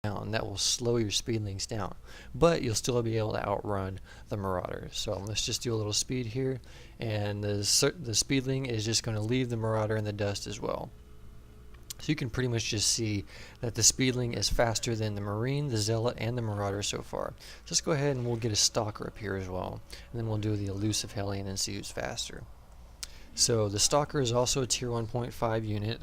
down. That will slow your speedlings down, but you'll still be able to outrun the marauders. So let's just do a little speed here, and the speedling is just going to leave the marauder in the dust as well. So you can pretty much just see that the speedling is faster than the marine, the zealot, and the marauder so far. Let's go ahead and we'll get a stalker up here as well, and then we'll do the elusive hellion and see who's faster. So the stalker is also a tier 1.5 unit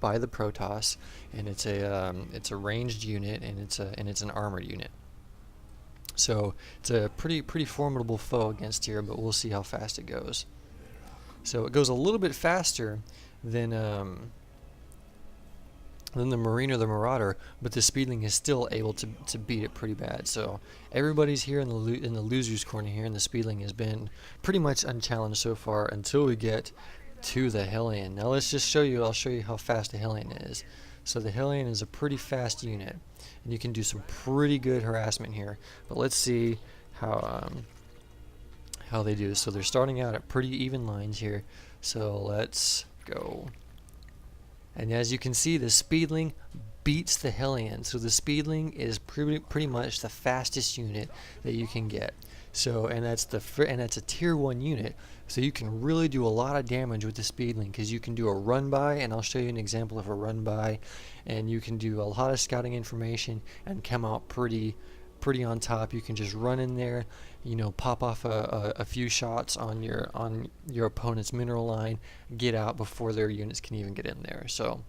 by the Protoss, and it's a ranged unit, and it's an armored unit. So it's a pretty formidable foe against here, but we'll see how fast it goes. So it goes a little bit faster than the marine or the marauder, but the speedling is still able to beat it pretty bad. So everybody's here in the losers corner here, and the speedling has been pretty much unchallenged so far until we get to the hellion. Now let's just show you. I'll show you how fast the hellion is. So the hellion is a pretty fast unit, and you can do some pretty good harassment here. But let's see how they do. So they're starting out at pretty even lines here. So let's go. And as you can see, the speedling beats the hellion. So the speedling is pretty much the fastest unit that you can get. So and that's a tier 1 unit. So you can really do a lot of damage with the speedling, because you can do a run by, and I'll show you an example of a run by, and you can do a lot of scouting information and come out pretty on top. You can just run in there, you know, pop off a few shots on your opponent's mineral line, get out before their units can even get in there. So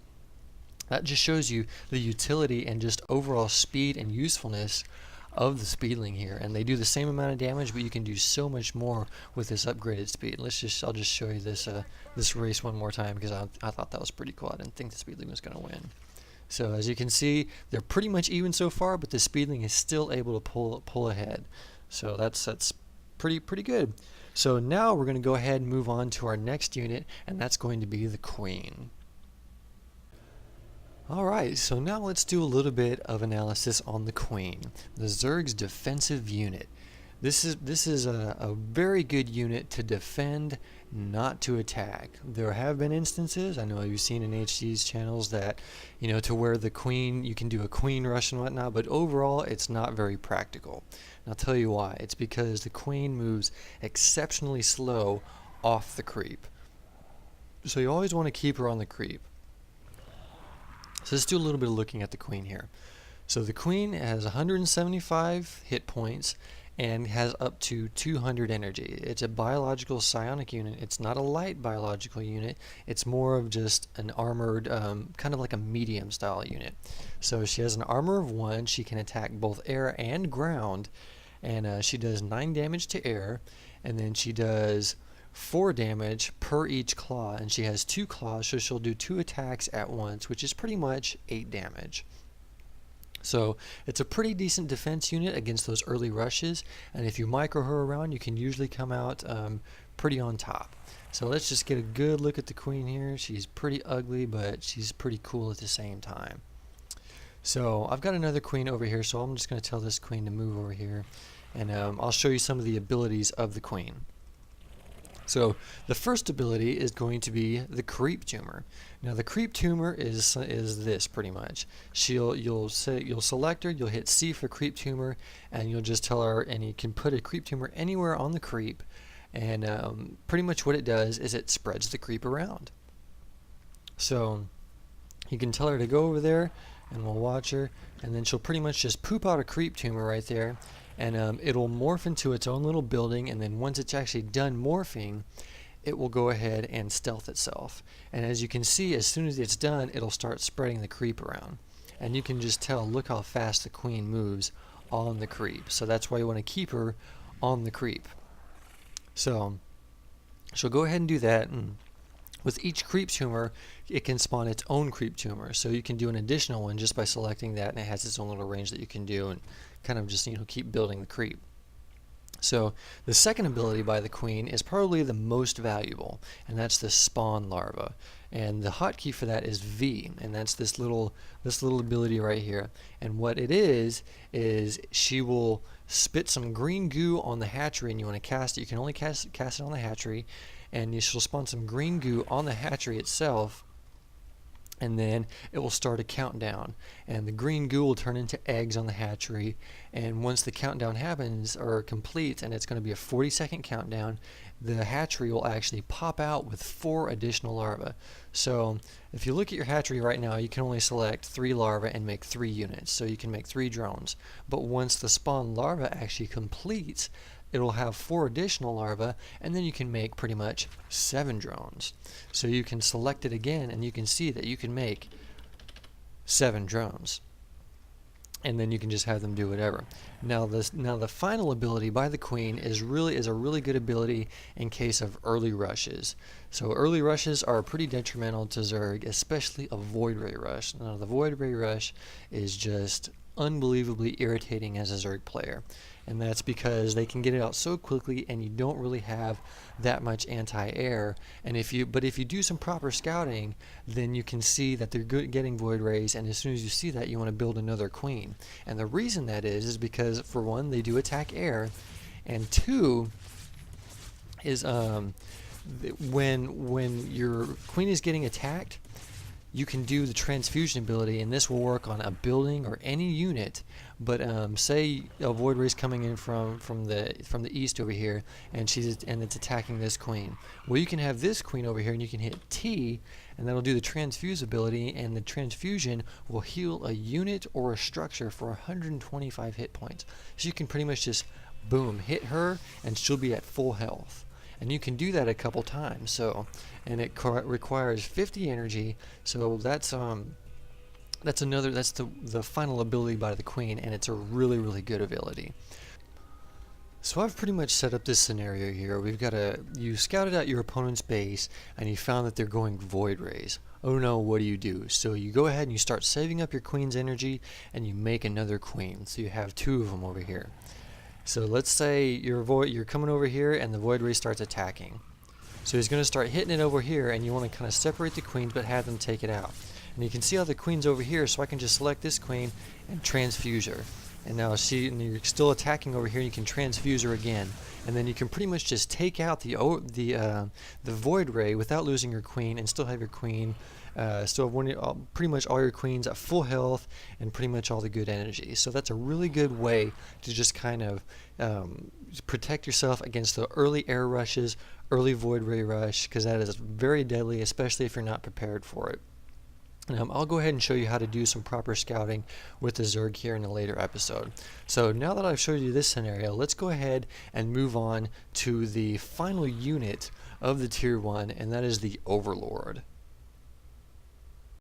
that just shows you the utility and just overall speed and usefulness of the speedling here. And they do the same amount of damage, but you can do so much more with this upgraded speed. I'll just show you this race one more time, because I thought that was pretty cool. I didn't think the speedling was going to win. So as you can see, they're pretty much even so far, but the speedling is still able to pull ahead. So that's pretty good. So now we're going to go ahead and move on to our next unit, and that's going to be the Queen. Alright, so now let's do a little bit of analysis on the Queen, the Zerg's defensive unit. This is a very good unit to defend, not to attack. There have been instances, I know you've seen in HD's channels, that, you know, to where the Queen, you can do a Queen rush and whatnot, but overall it's not very practical. And I'll tell you why. It's because the Queen moves exceptionally slow off the creep. So you always want to keep her on the creep. So let's do a little bit of looking at the Queen here. So the Queen has 175 hit points and has up to 200 energy. It's a biological psionic unit. It's not a light biological unit. It's more of just an armored, kind of like a medium style unit. So she has an armor of 1. She can attack both air and ground, and she does 9 damage to air, and then she does 4 damage per each claw, and she has 2 claws, so she'll do 2 attacks at once, which is pretty much 8 damage. So it's a pretty decent defense unit against those early rushes, and if you micro her around, you can usually come out pretty on top. So let's just get a good look at the Queen here. She's pretty ugly, but she's pretty cool at the same time. So I've got another Queen over here, so I'm just going to tell this Queen to move over here, and I'll show you some of the abilities of the Queen. So the first ability is going to be the Creep Tumor. Now the Creep Tumor is this pretty much. You'll select her, you'll hit C for Creep Tumor, and you'll just tell her, and you can put a Creep Tumor anywhere on the creep, and pretty much what it does is it spreads the creep around. So you can tell her to go over there, and we'll watch her, and then she'll pretty much just poop out a Creep Tumor right there. And it'll morph into its own little building, and then once it's actually done morphing, it will go ahead and stealth itself. And as you can see, as soon as it's done, it'll start spreading the creep around. And you can just tell, look how fast the Queen moves on the creep. So that's why you want to keep her on the creep. So she'll go ahead and do that, and with each Creep Tumor, it can spawn its own Creep Tumor. So you can do an additional one just by selecting that, and it has its own little range that you can do, and kind of just, you know, keep building the creep. So the second ability by the Queen is probably the most valuable, and that's the Spawn Larva. And the hotkey for that is V, and that's this little ability right here. And what it is she will spit some green goo on the hatchery, and you want to cast it. You can only cast it on the hatchery, and she'll spawn some green goo on the hatchery itself. and then it will start a countdown, and the green goo will turn into eggs on the hatchery. And once the countdown happens or completes, and it's going to be a 40-second countdown, the hatchery will actually pop out with 4 additional larvae. So if you look at your hatchery right now, you can only select 3 larvae and make 3 units, so you can make 3 drones. But once the spawn larva actually completes, it'll have 4 additional larvae, and then you can make pretty much 7 drones. So you can select it again, and you can see that you can make 7 drones. And then you can just have them do whatever. Now the final ability by the queen is a really good ability in case of early rushes. So early rushes are pretty detrimental to Zerg, especially a void ray rush. Now the void ray rush is just unbelievably irritating as a Zerg player, and that's because they can get it out so quickly and you don't really have that much anti-air. And if you do some proper scouting, then you can see that they're getting void rays, and as soon as you see that, you want to build another queen. And the reason that is because, for one, they do attack air, and 2 is when your queen is getting attacked, you can do the transfusion ability, and this will work on a building or any unit. But say a void ray is coming in from the east over here, and it's attacking this queen. Well, you can have this queen over here, and you can hit T, and that'll do the transfuse ability, and the transfusion will heal a unit or a structure for 125 hit points. So you can pretty much just boom, hit her, and she'll be at full health. And you can do that a couple times. So, and it requires 50 energy. So that's the final ability by the queen, and it's a really good ability. So I've pretty much set up this scenario here. You scouted out your opponent's base, and you found that they're going void rays. Oh no, what do? So you go ahead and you start saving up your queen's energy, and you make another queen. So you have 2 of them over here. So let's say you're coming over here, and the void ray starts attacking. So he's going to start hitting it over here, and you want to kind of separate the queens but have them take it out. And you can see all the queens over here, so I can just select this queen and transfuse her. And now and you're still attacking over here, and you can transfuse her again. And then you can pretty much just take out the void ray without losing your queen, and still have your queen, still have pretty much all your queens at full health and pretty much all the good energy. So that's a really good way to just kind of protect yourself against the early air rushes, early void ray rush, because that is very deadly, especially if you're not prepared for it. I'll go ahead and show you how to do some proper scouting with the Zerg here in a later episode. So now that I've showed you this scenario, let's go ahead and move on to the final unit of the Tier 1, and that is the Overlord.